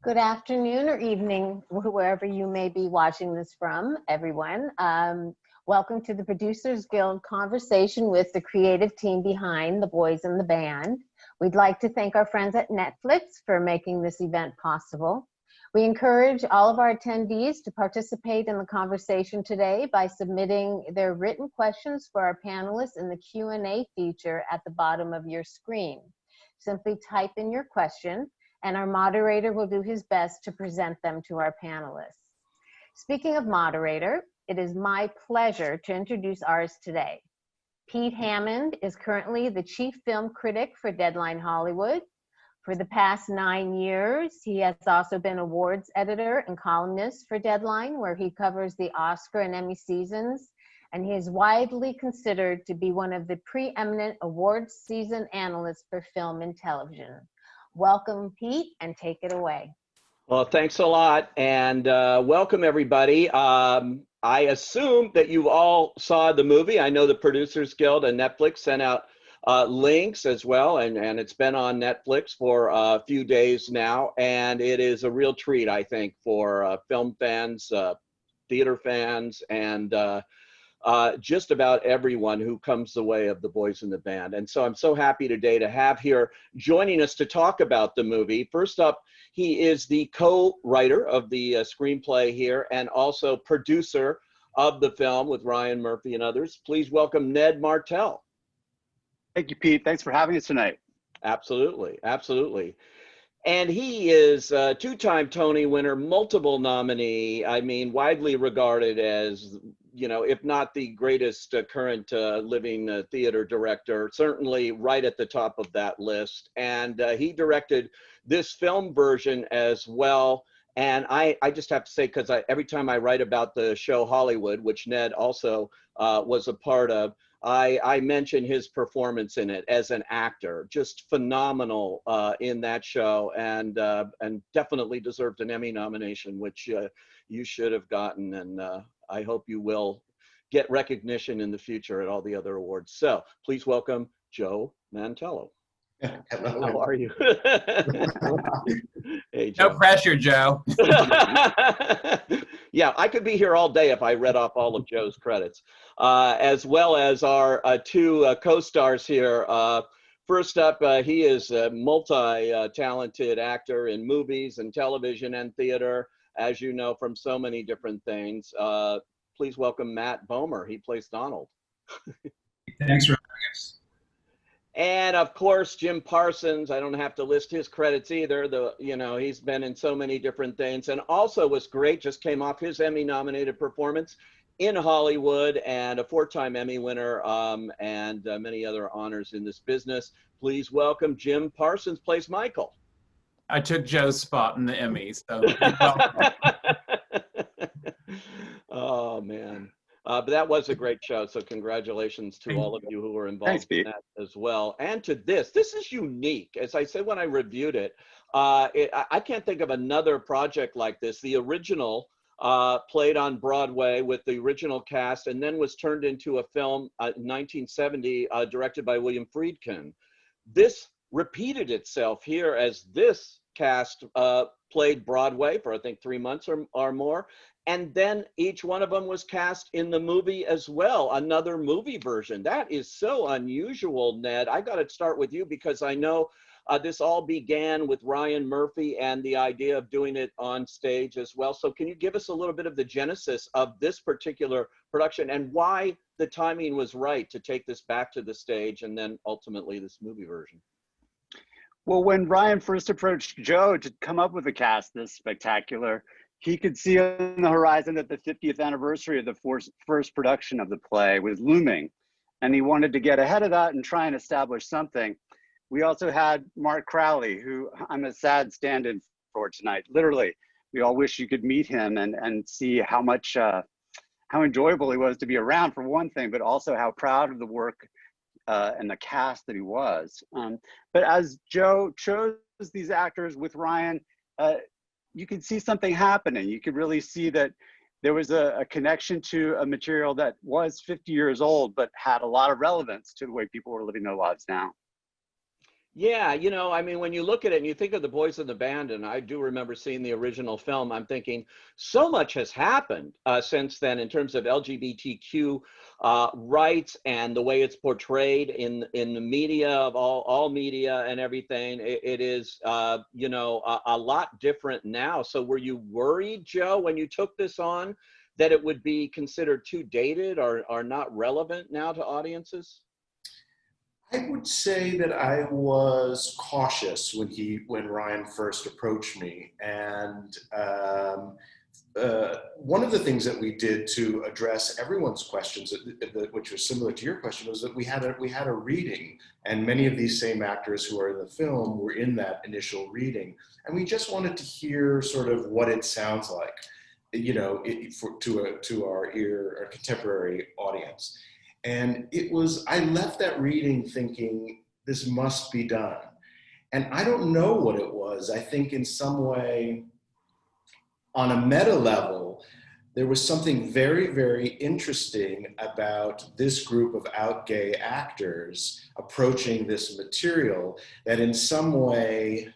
Good afternoon or evening, wherever you may be watching this from, everyone. Welcome to the Producers Guild conversation with the creative team behind The Boys in the Band. We'd like to thank our friends at Netflix for making this event possible. We encourage all of our attendees to participate in the conversation today by submitting their written questions for our panelists in the Q&A feature at the bottom of your screen. Simply type in your question, and our moderator will do his best to present them to our panelists. Speaking of moderator, it is my pleasure to introduce ours today. Pete Hammond is currently the Chief Film Critic for Deadline Hollywood. For the past 9 years, he has also been awards editor and columnist for Deadline, where he covers the Oscar and Emmy seasons, and he is widely considered to be one of the preeminent awards season analysts for film and television. Welcome, Pete, and take it away. Well, thanks a lot, and welcome everybody. I assume that you all saw the movie. I know the Producers Guild and Netflix sent out links as well, and it's been on Netflix for a few days now, and it is a real treat, I think, for film fans, theater fans, and just about everyone who comes the way of the Boys in the Band. And so I'm so happy today to have here joining us to talk about the movie. First up, he is the co-writer of the screenplay here and also producer of the film with Ryan Murphy and others. Please welcome Ned Martell. Thank you, Pete. Thanks for having us tonight. Absolutely, absolutely. And he is a two-time Tony winner, multiple nominee, I mean, widely regarded as, you know, if not the greatest current living theater director, certainly right at the top of that list. And he directed this film version as well. And I just have to say, because every time I write about the show Hollywood, which Ned also was a part of, I mention his performance in it as an actor, just phenomenal in that show, and definitely deserved an Emmy nomination, which you should have gotten, and I hope you will get recognition in the future at all the other awards. So please welcome Joe Mantello. How are you? Hey, Joe. No pressure, Joe. Yeah, I could be here all day if I read off all of Joe's credits, as well as our two co-stars here. First up, he is a multi-talented actor in movies and television and theater, as you know, from so many different things. Please welcome Matt Bomer. He plays Donald. Thanks for having us. And of course, Jim Parsons. I don't have to list his credits either. You know, he's been in so many different things, and also was great. Just came off his Emmy-nominated performance in Hollywood, and a 4-time Emmy winner, and many other honors in this business. Please welcome Jim Parsons. Plays Michael. I took Joe's spot in the Emmys. So Oh man. But that was a great show, so congratulations to all of you who were involved in that as well. And to this is unique. As I said when I reviewed it, I can't think of another project like this. The original played on Broadway with the original cast and then was turned into a film in 1970, directed by William Friedkin. This repeated itself here as this cast played Broadway for I think 3 months or more. And then each one of them was cast in the movie as well, another movie version. That is so unusual, Ned. I got to start with you because I know this all began with Ryan Murphy and the idea of doing it on stage as well. So can you give us a little bit of the genesis of this particular production and why the timing was right to take this back to the stage and then ultimately this movie version? Well, when Ryan first approached Joe to come up with a cast this spectacular, he could see on the horizon that the 50th anniversary of the first production of the play was looming, and he wanted to get ahead of that and try and establish something. We also had Mart Crowley, who I'm a sad stand-in for tonight. Literally, we all wish you could meet him and see how much, how enjoyable he was to be around for one thing, but also how proud of the work and the cast that he was. But as Joe chose these actors with Ryan, you could see something happening. You could really see that there was a connection to a material that was 50 years old, but had a lot of relevance to the way people were living their lives now. Yeah, you know, I mean, when you look at it and you think of the boys in the band, and I do remember seeing the original film, I'm thinking so much has happened since then in terms of LGBTQ rights and the way it's portrayed in the media of all media and everything. It is, you know, a lot different now. So were you worried, Joe, when you took this on, that it would be considered too dated or not relevant now to audiences? I would say that I was cautious when Ryan first approached me, and one of the things that we did to address everyone's questions, which was similar to your question, was that we had a reading, and many of these same actors who are in the film were in that initial reading, and we just wanted to hear sort of what it sounds like, you know, to our contemporary audience. And I left that reading thinking, this must be done. And I don't know what it was. I think in some way, on a meta level, there was something very, very interesting about this group of out gay actors approaching this material that in some way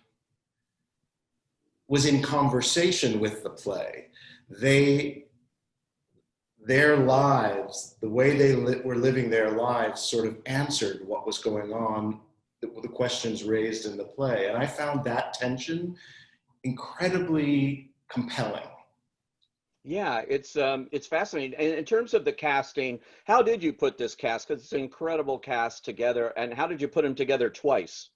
was in conversation with the play. Their lives, the way they were living their lives, sort of answered what was going on, the questions raised in the play. And I found that tension incredibly compelling. Yeah, it's fascinating. And in terms of the casting, how did you put this cast? Because it's an incredible cast together. And how did you put them together twice?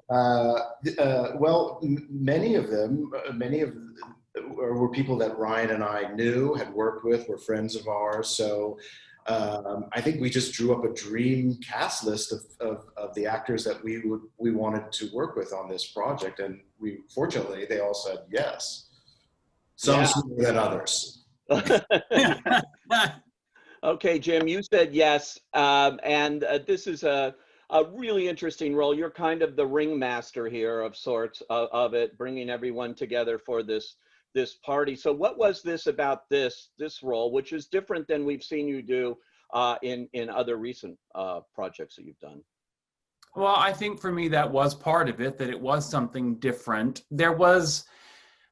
Well, many of them were people that Ryan and I knew, had worked with, were friends of ours. So I think we just drew up a dream cast list of the actors that we wanted to work with on this project, and fortunately they all said yes. Some sooner than others. Okay, Jim, you said yes, and this is a really interesting role. You're kind of the ringmaster here of sorts of it, bringing everyone together for this party. So what was this about this role, which is different than we've seen you do in other recent projects that you've done? Well, I think for me that was part of it, that it was something different. There was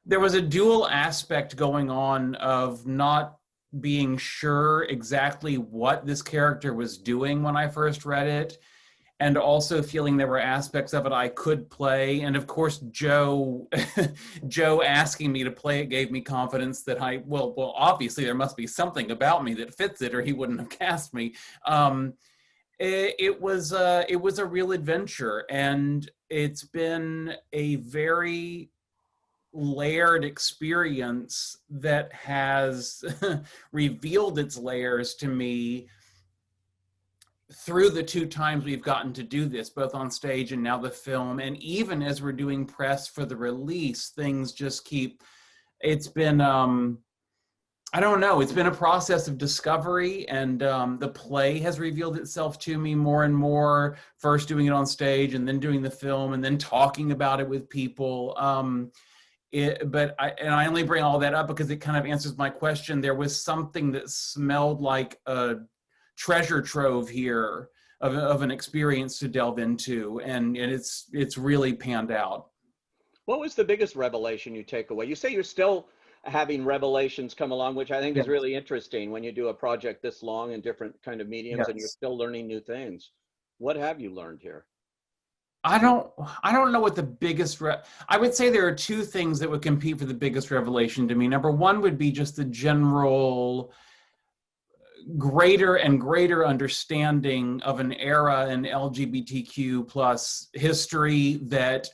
a dual aspect going on of not being sure exactly what this character was doing when I first read it, and also feeling there were aspects of it I could play. And of course, Joe asking me to play it gave me confidence that well, obviously there must be something about me that fits it, or he wouldn't have cast me. It was a real adventure, and it's been a very layered experience that has revealed its layers to me through the 2 times we've gotten to do this, both on stage and now the film. And even as we're doing press for the release, things just it's been, I don't know, it's been a process of discovery, and the play has revealed itself to me more and more, first doing it on stage and then doing the film and then talking about it with people. I only bring all that up because it kind of answers my question. There was something that smelled like a treasure trove here of an experience to delve into, and it's really panned out. What was the biggest revelation you take away? You say you're still having revelations come along, which I think is really interesting when you do a project this long in different kind of mediums, and you're still learning new things. What have you learned here? I don't know what the biggest I would say there are 2 things that would compete for the biggest revelation to me. Number one would be just the general greater and greater understanding of an era in LGBTQ plus history, that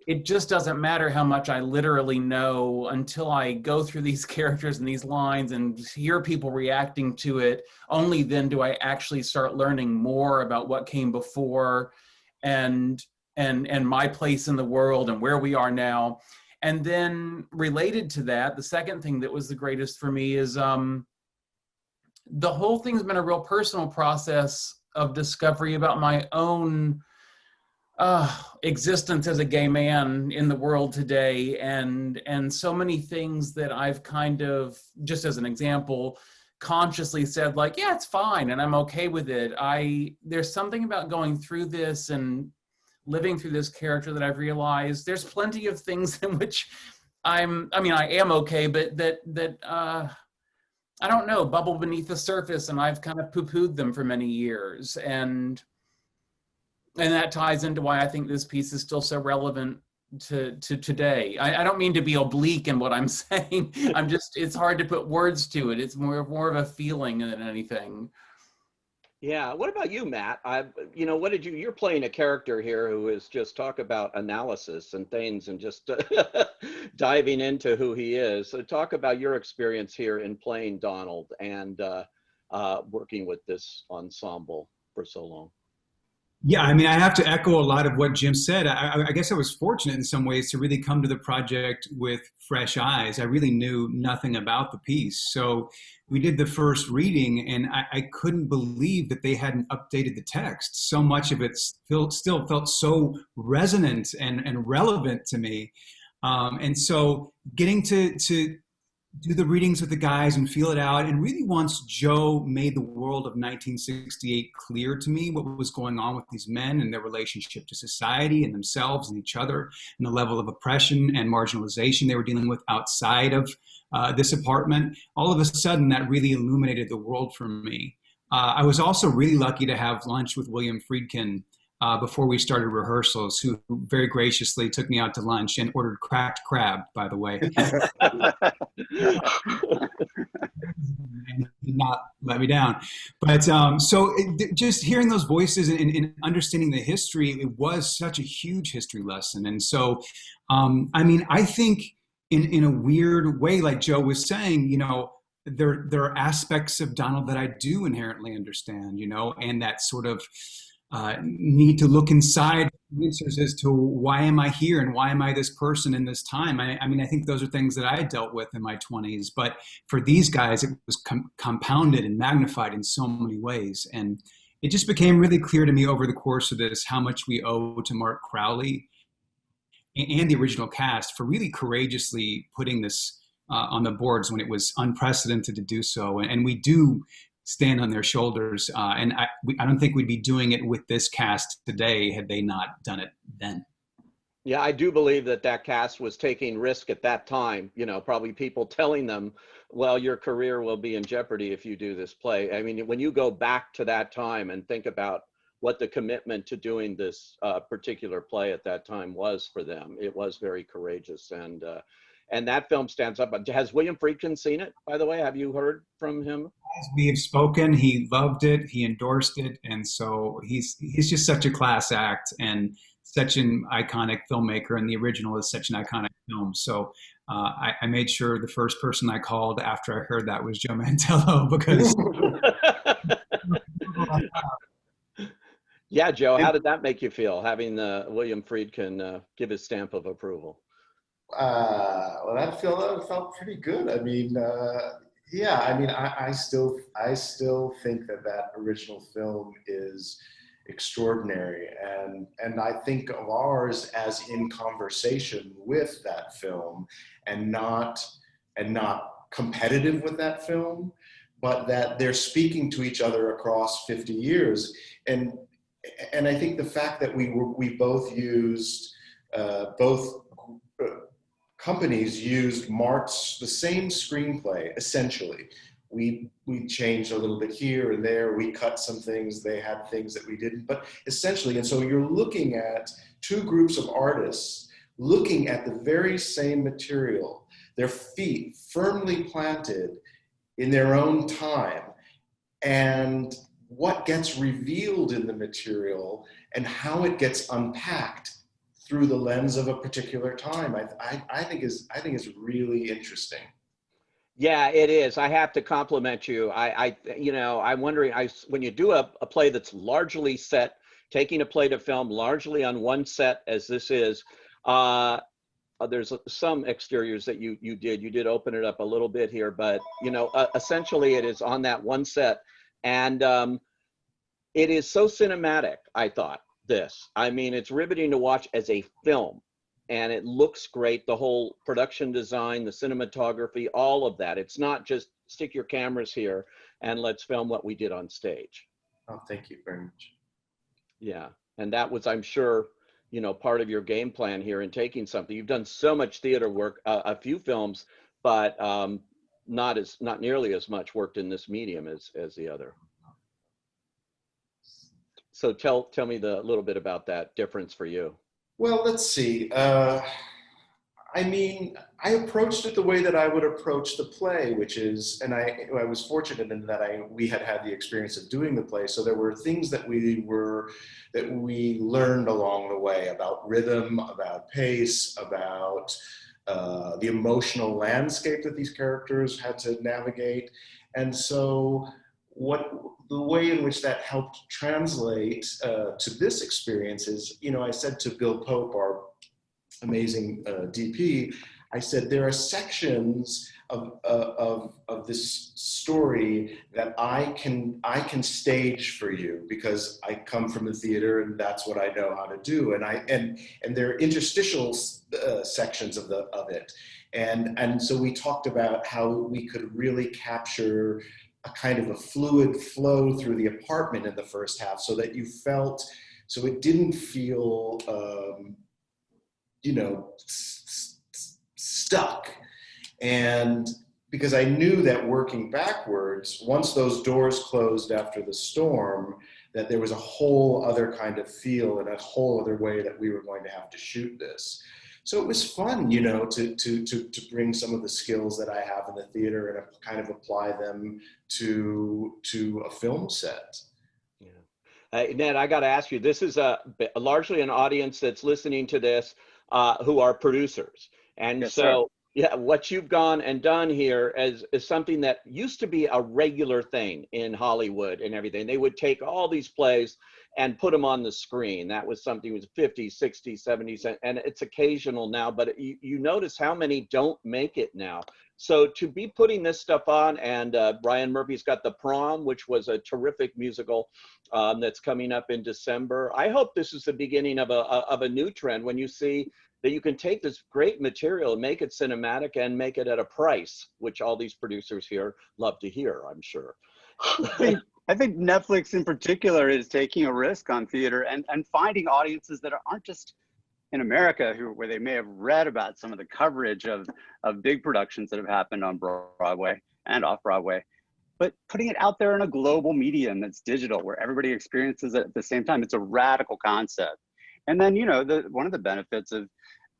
it just doesn't matter how much I literally know until I go through these characters and these lines and hear people reacting to it. Only then do I actually start learning more about what came before and my place in the world and where we are now. And then related to that, the second thing that was the greatest for me is the whole thing's been a real personal process of discovery about my own existence as a gay man in the world today, and so many things that I've kind of, just as an example, consciously said like, yeah, it's fine, and I'm okay with it. There's something about going through this and living through this character that I've realized there's plenty of things in which I am okay, but that I don't know, bubble beneath the surface, and I've kind of poo-pooed them for many years. And that ties into why I think this piece is still so relevant to today. I don't mean to be oblique in what I'm saying. It's hard to put words to it. It's more of a feeling than anything. Yeah. What about you, Matt? You're playing a character here who is just talk about analysis and things and just diving into who he is. So talk about your experience here in playing Donald and working with this ensemble for so long. Yeah, I mean, I have to echo a lot of what Jim said. I guess I was fortunate in some ways to really come to the project with fresh eyes. I really knew nothing about the piece. So we did the first reading, and I couldn't believe that they hadn't updated the text. So much of it still felt so resonant and relevant to me. And so getting to do the readings with the guys and feel it out. And really, once Joe made the world of 1968 clear to me, what was going on with these men and their relationship to society and themselves and each other, and the level of oppression and marginalization they were dealing with outside of this apartment, all of a sudden that really illuminated the world for me. I was also really lucky to have lunch with William Friedkin before we started rehearsals, who very graciously took me out to lunch and ordered cracked crab, by the way. And did not let me down. But just hearing those voices and understanding the history, it was such a huge history lesson. And so, I think in a weird way, like Joe was saying, there are aspects of Donald that I do inherently understand, and that sort of need to look inside answers as to why am I here and why am I this person in this time. I think those are things that I dealt with in my 20s, but for these guys, it was compounded and magnified in so many ways. And it just became really clear to me over the course of this how much we owe to Mart Crowley and the original cast for really courageously putting this on the boards when it was unprecedented to do so. And we do stand on their shoulders. And I don't think we'd be doing it with this cast today had they not done it then. Yeah, I do believe that cast was taking risk at that time, probably people telling them, well, your career will be in jeopardy if you do this play. I mean, when you go back to that time and think about what the commitment to doing this particular play at that time was for them, it was very courageous. And that film stands up. Has William Friedkin seen it, by the way? Have you heard from him? As we have spoken, he loved it, he endorsed it, and so he's just such a class act and such an iconic filmmaker, and the original is such an iconic film. So I made sure the first person I called after I heard that was Joe Mantello, because... Yeah, Joe, how did that make you feel, having William Friedkin give his stamp of approval? Well, that felt pretty good. I still think that original film is extraordinary, and I think of ours as in conversation with that film, and not competitive with that film, but that they're speaking to each other across 50 years. And I think the fact that we both used companies used the same screenplay, essentially. We changed a little bit here and there, we cut some things, they had things that we didn't, but essentially, and so you're looking at two groups of artists looking at the very same material, their feet firmly planted in their own time, and what gets revealed in the material and how it gets unpacked through the lens of a particular time, I think is really interesting. Yeah, it is. I have to compliment you. I'm wondering, when you do a play that's largely set, taking a play to film largely on one set as this is, there's some exteriors that you did open it up a little bit here, but essentially it is on that one set, and it is so cinematic, I thought. It's riveting to watch as a film, and it looks great. The whole production design, the cinematography, all of that. It's not just stick your cameras here and let's film what we did on stage. Oh, thank you very much. Yeah, and that was, I'm sure, you know, part of your game plan here in taking something. You've done so much theater work, a few films, but not nearly as much worked in this medium as the other. So tell me the little bit about that difference for you. Well, let's see. I mean, I approached it the way that I would approach the play, which is, and I was fortunate in that we had the experience of doing the play. So there were things that we learned along the way about rhythm, about pace, about the emotional landscape that these characters had to navigate. And so the way in which that helped translate to this experience is, you know, I said to Bill Pope, our amazing DP, I said, there are sections of this story that I can stage for you because I come from the theater and that's what I know how to do. And there are interstitial sections of it. And so we talked about how we could really capture a kind of a fluid flow through the apartment in the first half so that you felt, so it didn't feel, you know, stuck. And because I knew that working backwards, once those doors closed after the storm, that there was a whole other kind of feel and a whole other way that we were going to have to shoot this. So it was fun, you know, to bring some of the skills that I have in the theater and kind of apply them to a film set. Yeah. Ned, I got to ask you, this is largely an audience that's listening to this who are producers. And yes, so, sir. Yeah, what you've gone and done here is something that used to be a regular thing in Hollywood and everything. They would take all these plays and put them on the screen. That was something was 50, 60, 70 cents, and it's occasional now, but you notice how many don't make it now. So to be putting this stuff on, and Brian Murphy's got The Prom, which was a terrific musical that's coming up in December. I hope this is the beginning of a new trend when you see that you can take this great material and make it cinematic and make it at a price, which all these producers here love to hear, I'm sure. I think Netflix in particular is taking a risk on theater and finding audiences that aren't just in America where they may have read about some of the coverage of big productions that have happened on Broadway and off Broadway, but putting it out there in a global medium that's digital where everybody experiences it at the same time. It's a radical concept. And then, you know, one of the benefits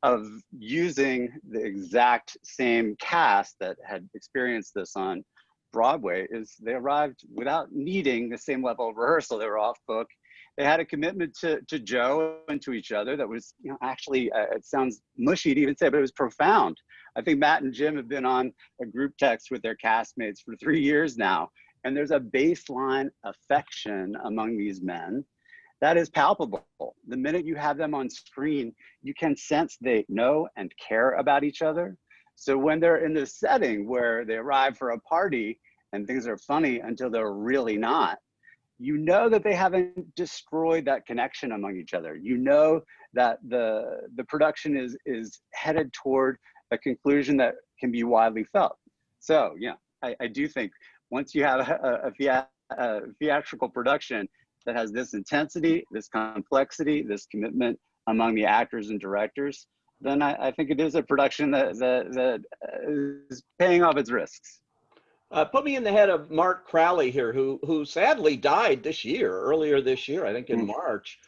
of using the exact same cast that had experienced this on Broadway is they arrived without needing the same level of rehearsal. They were off book. They had a commitment to Joe and to each other that was, you know, actually, it sounds mushy to even say, but it was profound. I think Matt and Jim have been on a group text with their castmates for 3 years now. And there's a baseline affection among these men that is palpable. The minute you have them on screen, you can sense they know and care about each other. So when they're in this setting where they arrive for a party and things are funny until they're really not, you know that they haven't destroyed that connection among each other. You know that the production is headed toward a conclusion that can be widely felt. So yeah, I do think once you have a theatrical production that has this intensity, this complexity, this commitment among the actors and directors, then I think it is a production that is paying off its risks. Put me in the head of Mart Crowley here, who sadly died earlier this year, I think in March,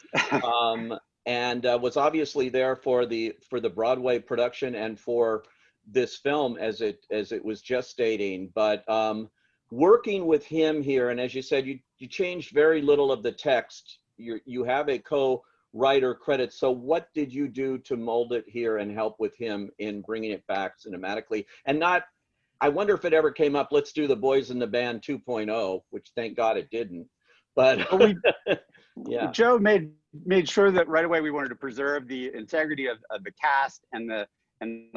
and was obviously there for the Broadway production and for this film as it was gestating. But working with him here, and as you said, you changed very little of the text. You have a co-writer credit. So what did you do to mold it here and help with him in bringing it back cinematically? And not, I wonder if it ever came up, let's do the Boys in the Band 2.0, which thank God it didn't. But yeah, Joe made sure that right away we wanted to preserve the integrity of the cast and the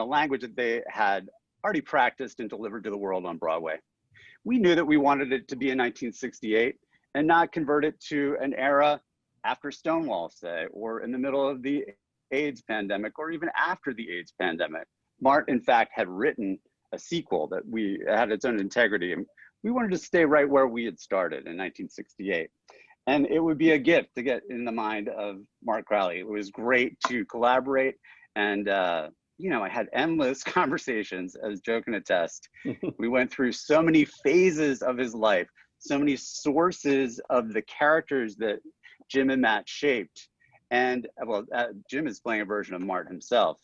language that they had already practiced and delivered to the world on Broadway. We knew that we wanted it to be in 1968 and not convert it to an era after Stonewall, say, or in the middle of the AIDS pandemic or even after the AIDS pandemic. Mart, in fact, had written a sequel that we had its own integrity, and we wanted to stay right where we had started in 1968. And it would be a gift to get in the mind of Mart Crowley. It was great to collaborate, and you know, I had endless conversations, as Joe can attest. We went through so many phases of his life, so many sources of the characters that Jim and Matt shaped. And well, Jim is playing a version of Mart himself.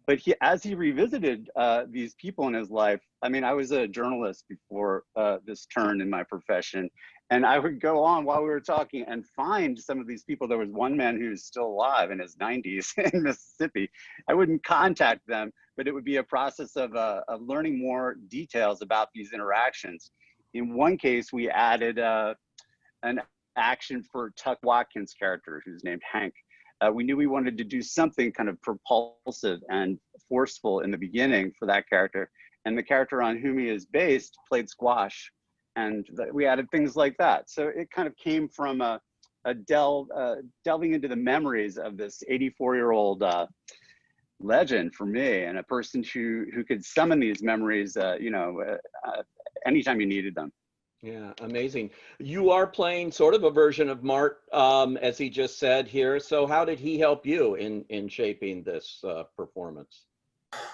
But as he revisited these people in his life, I mean, I was a journalist before this turn in my profession, and I would go on while we were talking and find some of these people. There was one man who's still alive in his 90s in Mississippi. I wouldn't contact them, but it would be a process of learning more details about these interactions. In one case, we added an action for Tuck Watkins' character, who's named Hank. We knew we wanted to do something kind of propulsive and forceful in the beginning for that character. And the character on whom he is based played squash. And we added things like that. So it kind of came from delving into the memories of this 84-year-old legend for me, and a person who could summon these memories, you know, anytime you needed them. Yeah, amazing. You are playing sort of a version of Mart, as he just said here. So how did he help you in shaping this performance?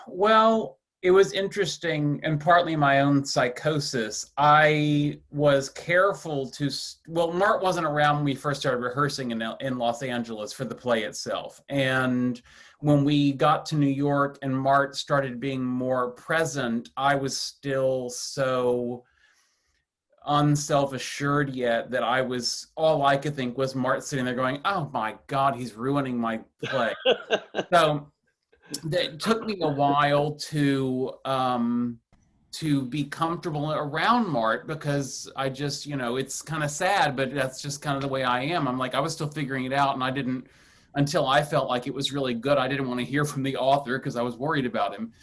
Well, it was interesting, and partly my own psychosis. I was careful to, well, Mart wasn't around when we first started rehearsing in Los Angeles for the play itself. And when we got to New York and Mart started being more present, I was still so unself-assured yet that all I could think was Mart sitting there going, oh my God, he's ruining my play. So it took me a while to be comfortable around Mart, because I just, you know, it's kind of sad, but that's just kind of the way I am. I'm like, I was still figuring it out, and I didn't, until I felt like it was really good, I didn't want to hear from the author because I was worried about him.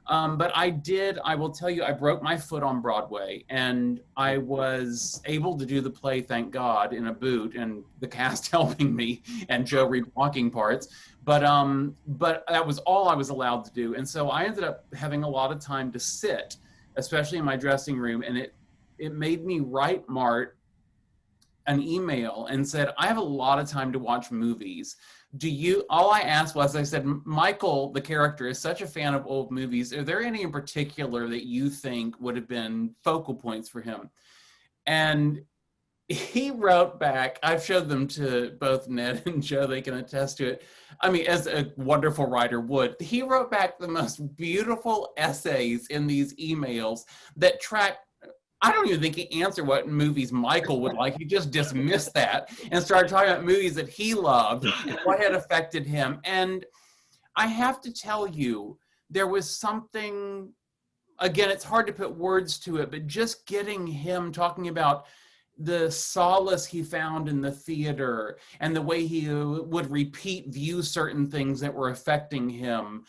But I will tell you, I broke my foot on Broadway, and I was able to do the play, thank God, in a boot, and the cast helping me, and Joe read walking parts. But that was all I was allowed to do. And so I ended up having a lot of time to sit, especially in my dressing room. And it made me write Mart an email and said, I have a lot of time to watch movies. All I asked was, I said, Michael, the character, is such a fan of old movies. Are there any in particular that you think would have been focal points for him? And he wrote back, I've showed them to both Ned and Joe, they can attest to it. I mean, as a wonderful writer would. He wrote back the most beautiful essays in these emails that track, I don't even think he answered what movies Michael would like. He just dismissed that and started talking about movies that he loved and what had affected him. And I have to tell you, there was something, again, it's hard to put words to it, but just getting him talking about the solace he found in the theater and the way he would view certain things that were affecting him.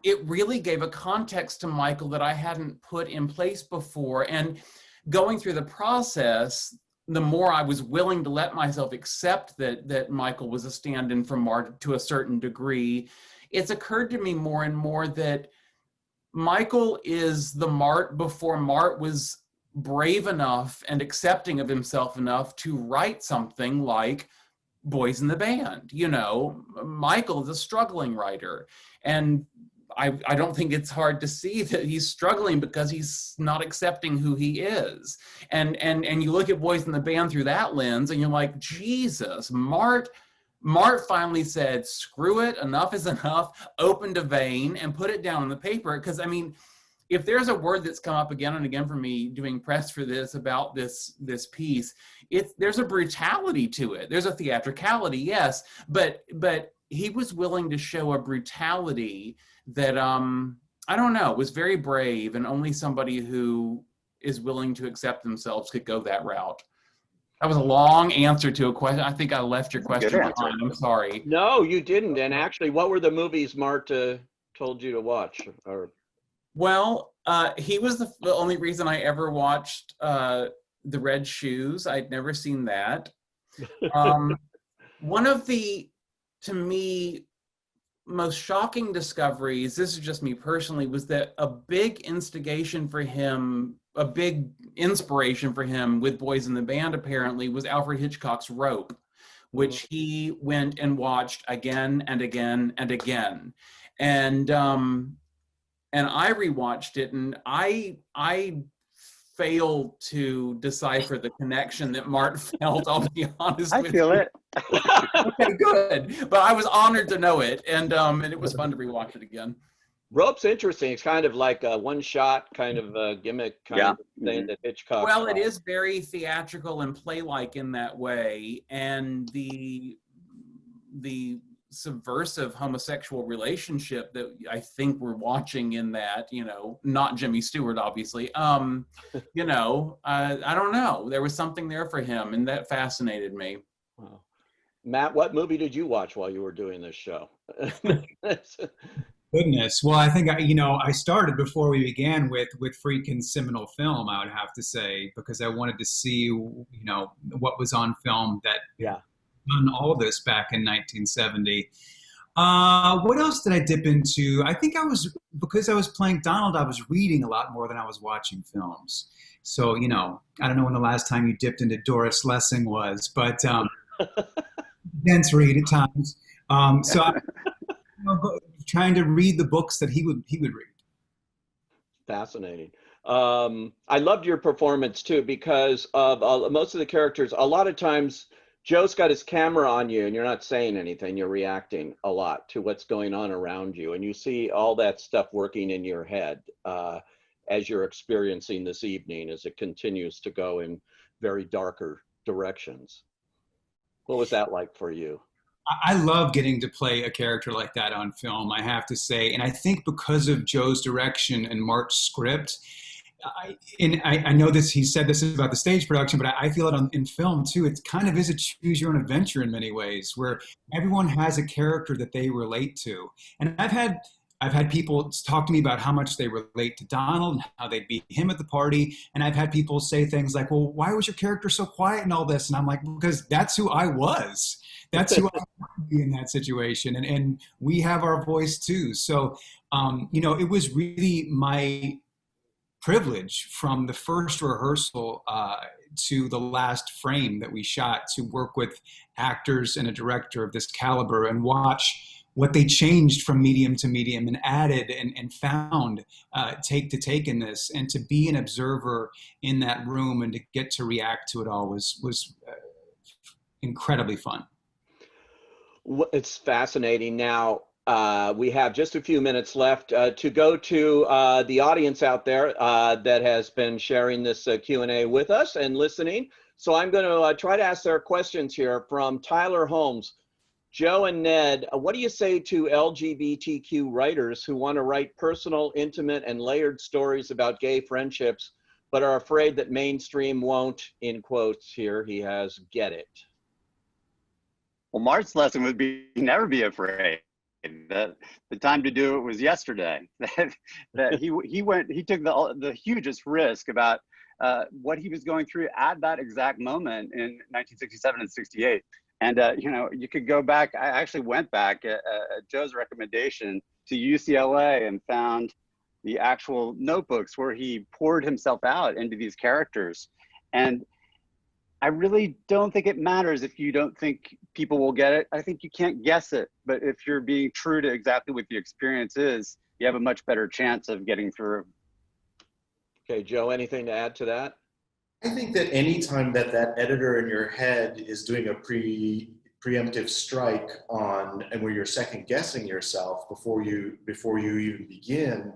It really gave a context to Michael that I hadn't put in place before. And going through the process, the more I was willing to let myself accept that Michael was a stand-in for Mart to a certain degree, it's occurred to me more and more that Michael is the Mart before Mart was brave enough and accepting of himself enough to write something like Boys in the Band. You know, Michael is a struggling writer, and I don't think it's hard to see that he's struggling because he's not accepting who he is. And you look at Boys in the Band through that lens, and you're like, Jesus, Mart finally said, screw it, enough is enough, opened a vein and put it down on the paper. Because, I mean, if there's a word that's come up again and again for me doing press for this, about this piece, there's a brutality to it. There's a theatricality, yes, but he was willing to show a brutality that, I don't know, was very brave, and only somebody who is willing to accept themselves could go that route. That was a long answer to a question. I think I left your question behind. I'm sorry. No, you didn't. And actually, what were the movies Mart told you to watch? Well, he was the only reason I ever watched The Red Shoes. I'd never seen that. One of the to me, most shocking discoveries, this is just me personally, was that a big instigation for him, a big inspiration for him with Boys in the Band apparently, was Alfred Hitchcock's Rope, which he went and watched again and again and again. And I rewatched it, and I failed to decipher the connection that Mart felt, I'll be honest with you. I feel it. Okay, good. But I was honored to know it, and it was fun to rewatch it again. Rope's interesting. It's kind of like a one-shot kind of a gimmick kind of thing that Hitchcock. Well, it is very theatrical and play-like in that way, and the subversive homosexual relationship that I think we're watching in that, you know, not Jimmy Stewart, obviously. You know, I don't know. There was something there for him, and that fascinated me. Wow. Matt, what movie did you watch while you were doing this show? Goodness. Well, I think, I started before we began with Friedkin's seminal film, I would have to say, because I wanted to see, what was on film that done all this back in 1970. What else did I dip into? I think because I was playing Donald, I was reading a lot more than I was watching films. So, I don't know when the last time you dipped into Doris Lessing was, but dense read at times. So I'm trying to read the books that he would read. Fascinating. I loved your performance too, because of most of the characters, a lot of times Joe's got his camera on you and you're not saying anything. You're reacting a lot to what's going on around you. And you see all that stuff working in your head as you're experiencing this evening, as it continues to go in very darker directions. What was that like for you? I love getting to play a character like that on film, I have to say. And I think because of Joe's direction and Mart's script, I know this, he said this is about the stage production, but I feel it in film too. It kind of is a choose your own adventure in many ways, where everyone has a character that they relate to. And I've had people talk to me about how much they relate to Donald and how they'd be him at the party. And I've had people say things like, well, why was your character so quiet and all this? And I'm like, because that's who I was. That's who I want to be in that situation. And we have our voice too. So, it was really my privilege from the first rehearsal to the last frame that we shot to work with actors and a director of this caliber and watch what they changed from medium to medium and added and found take to take in this, and to be an observer in that room and to get to react to it all was incredibly fun. It's fascinating. Now, we have just a few minutes left to go to the audience out there that has been sharing this Q&A with us and listening. So I'm going to try to ask their questions here from Tyler Holmes. Joe and Ned, what do you say to LGBTQ writers who want to write personal, intimate, and layered stories about gay friendships, but are afraid that mainstream won't, in quotes here, he has, get it? Well, Mart's lesson would be never be afraid. That the time to do it was yesterday. that he took the hugest risk about what he was going through at that exact moment in 1967 and 68. And you could go back. I actually went back at Joe's recommendation to UCLA and found the actual notebooks where he poured himself out into these characters. And I really don't think it matters if you don't think people will get it. I think you can't guess it, but if you're being true to exactly what the experience is, you have a much better chance of getting through. Okay, Joe, anything to add to that? I think that anytime that editor in your head is doing a preemptive strike on, and where you're second guessing yourself before you even begin,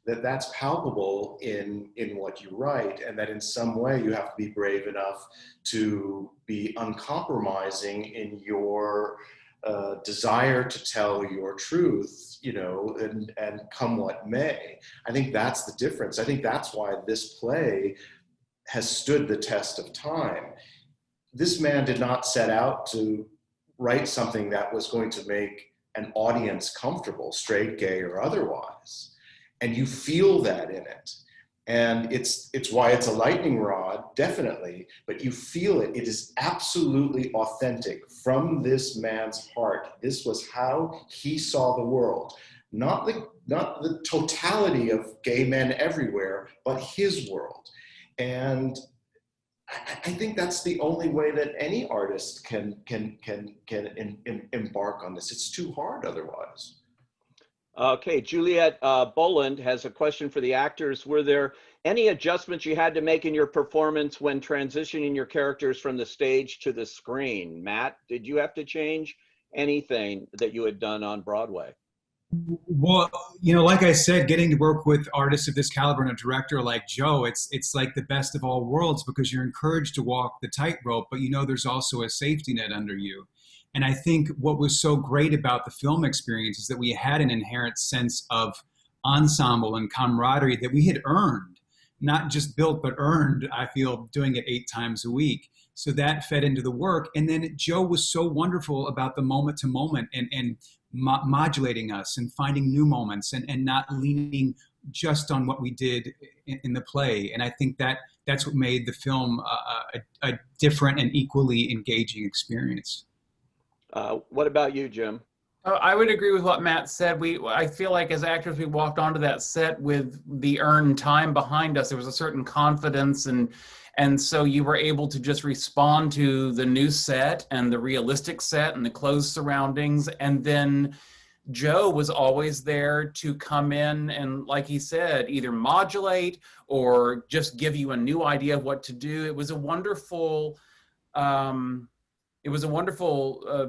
that's palpable in what you write, and that in some way you have to be brave enough to be uncompromising in your desire to tell your truth, and come what may. I think that's the difference. I think that's why this play has stood the test of time. This man did not set out to write something that was going to make an audience comfortable, straight, gay, or otherwise. And you feel that in it. And it's why it's a lightning rod, definitely, but you feel it. It is absolutely authentic from this man's heart. This was how he saw the world. Not the totality of gay men everywhere, but his world. And I think that's the only way that any artist can embark on this. It's too hard otherwise. Okay, Juliet Boland has a question for the actors. Were there any adjustments you had to make in your performance when transitioning your characters from the stage to the screen? Matt, did you have to change anything that you had done on Broadway? Well, you know, like I said, getting to work with artists of this caliber and a director like Joe, it's like the best of all worlds, because you're encouraged to walk the tightrope, but you know there's also a safety net under you. And I think what was so great about the film experience is that we had an inherent sense of ensemble and camaraderie that we had earned, not just built, but earned, I feel, doing it 8 times a week. So that fed into the work. And then Joe was so wonderful about the moment to moment and modulating us and finding new moments and not leaning just on what we did in the play. And I think that that's what made the film a different and equally engaging experience. What about you, Jim? I would agree with what Matt said. I feel like as actors, we walked onto that set with the earned time behind us. There was a certain confidence, and so you were able to just respond to the new set and the realistic set and the closed surroundings. And then Joe was always there to come in and, like he said, either modulate or just give you a new idea of what to do. It was a wonderful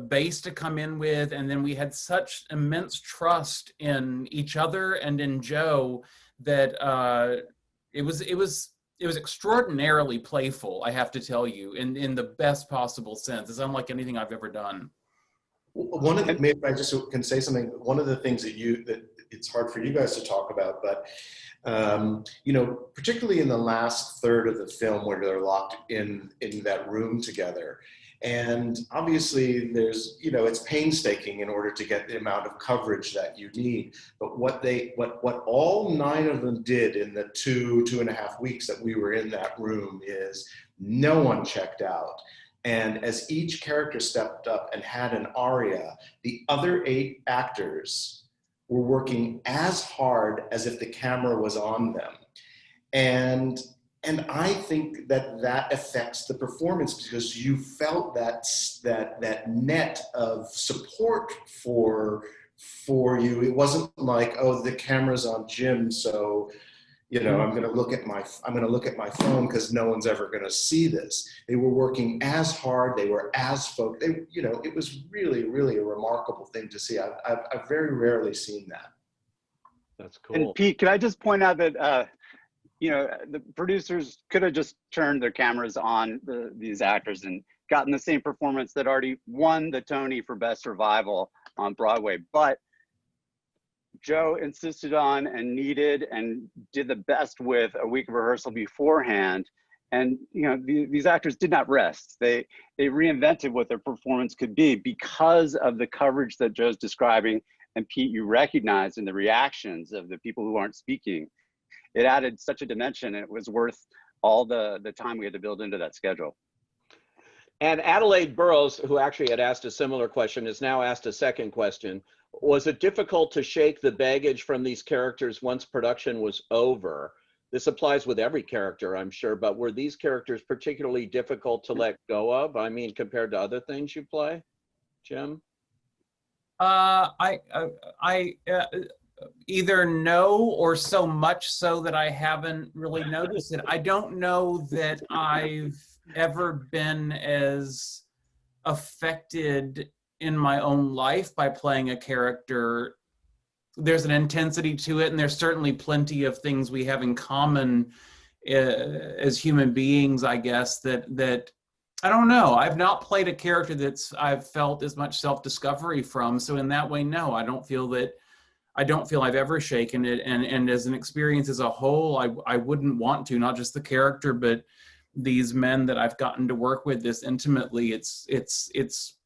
base to come in with, and then we had such immense trust in each other and in Joe that it was extraordinarily playful, I have to tell you, in the best possible sense. It's unlike anything I've ever done. One of the, maybe I just can say something. One of the things that it's hard for you guys to talk about, but you know, particularly in the last third of the film where they're locked in that room together. And obviously there's, you know, it's painstaking in order to get the amount of coverage that you need. But what all 9 of them did in the 2.5 weeks that we were in that room is no one checked out. And as each character stepped up and had an aria, the other 8 actors were working as hard as if the camera was on them. And I think that affects the performance, because you felt that net of support for you. It wasn't like, oh, the camera's on Jim, so you know I'm going to look at my phone because no one's ever going to see this. They were working as hard. They were as focused. You know, it was really, really a remarkable thing to see. I've very rarely seen that. That's cool. And Pete, can I just point out that you know, the producers could have just turned their cameras on these actors and gotten the same performance that already won the Tony for Best Revival on Broadway. But Joe insisted on and needed and did the best with a week of rehearsal beforehand. And you know, these actors did not rest. They reinvented what their performance could be because of the coverage that Joe's describing. And Pete, you recognize in the reactions of the people who aren't speaking. It added such a dimension, and it was worth all the time we had to build into that schedule. And Adelaide Burrows, who actually had asked a similar question, has now asked a second question. Was it difficult to shake the baggage from these characters once production was over? This applies with every character, I'm sure, but were these characters particularly difficult to let go of? I mean, compared to other things you play, Jim? Either no, or so much so that I haven't really noticed it. I don't know that I've ever been as affected in my own life by playing a character. There's an intensity to it, and there's certainly plenty of things we have in common as human beings, I guess, that I don't know. I've not played a character I've felt as much self-discovery from. So in that way, no, I don't feel I've ever shaken it, and as an experience as a whole, I wouldn't want to, not just the character, but these men that I've gotten to work with this intimately. It's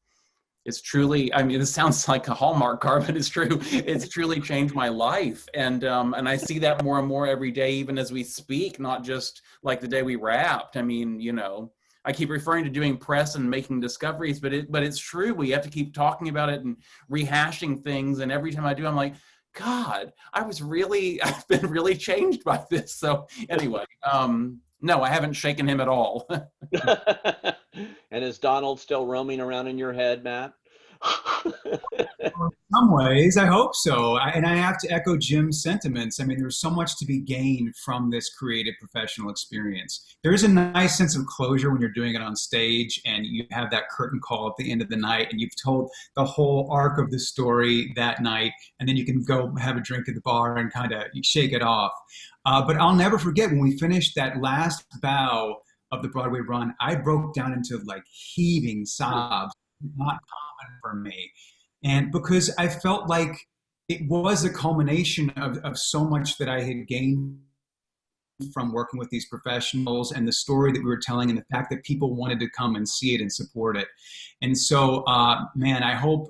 it's truly, I mean, this sounds like a Hallmark card, but it's true. It's truly changed my life. And I see that more and more every day, even as we speak, not just like the day we wrapped. I mean, you know, I keep referring to doing press and making discoveries, but it's true. We have to keep talking about it and rehashing things. And every time I do, I'm like, God, I've been really changed by this. So anyway, no, I haven't shaken him at all. And is Donald still roaming around in your head, Matt? In some ways, I hope so. And I have to echo Jim's sentiments. I mean, there's so much to be gained from this creative professional experience. There is a nice sense of closure when you're doing it on stage and you have that curtain call at the end of the night and you've told the whole arc of the story that night, and then you can go have a drink at the bar and kind of shake it off. But I'll never forget when we finished that last bow of the Broadway run, I broke down into like heaving sobs. Not common for me. And because I felt like it was a culmination of so much that I had gained from working with these professionals and the story that we were telling and the fact that people wanted to come and see it and support it. And so, man, I hope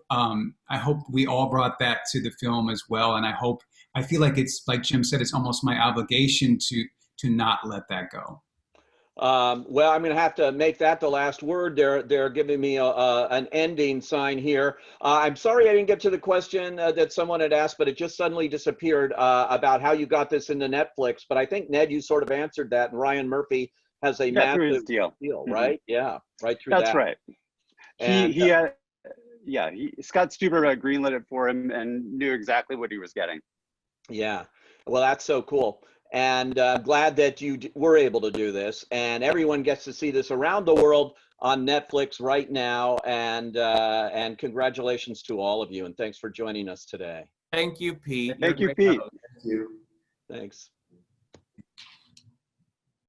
we all brought that to the film as well. And I feel like it's, like Jim said, it's almost my obligation to not let that go. Well, I'm going to have to make that the last word. They're giving me an ending sign here. I'm sorry I didn't get to the question that someone had asked, but it just suddenly disappeared about how you got this into Netflix. But I think, Ned, you sort of answered that, and Ryan Murphy has a massive deal, right? Yeah, right through that. That's right. And Scott Stuber greenlit it for him and knew exactly what he was getting. Yeah, well, that's so cool. And glad that you were able to do this, and everyone gets to see this around the world on Netflix right now. And congratulations to all of you, and thanks for joining us today. Thank you, Pete. Thank you, Pete. Thank you. Thanks.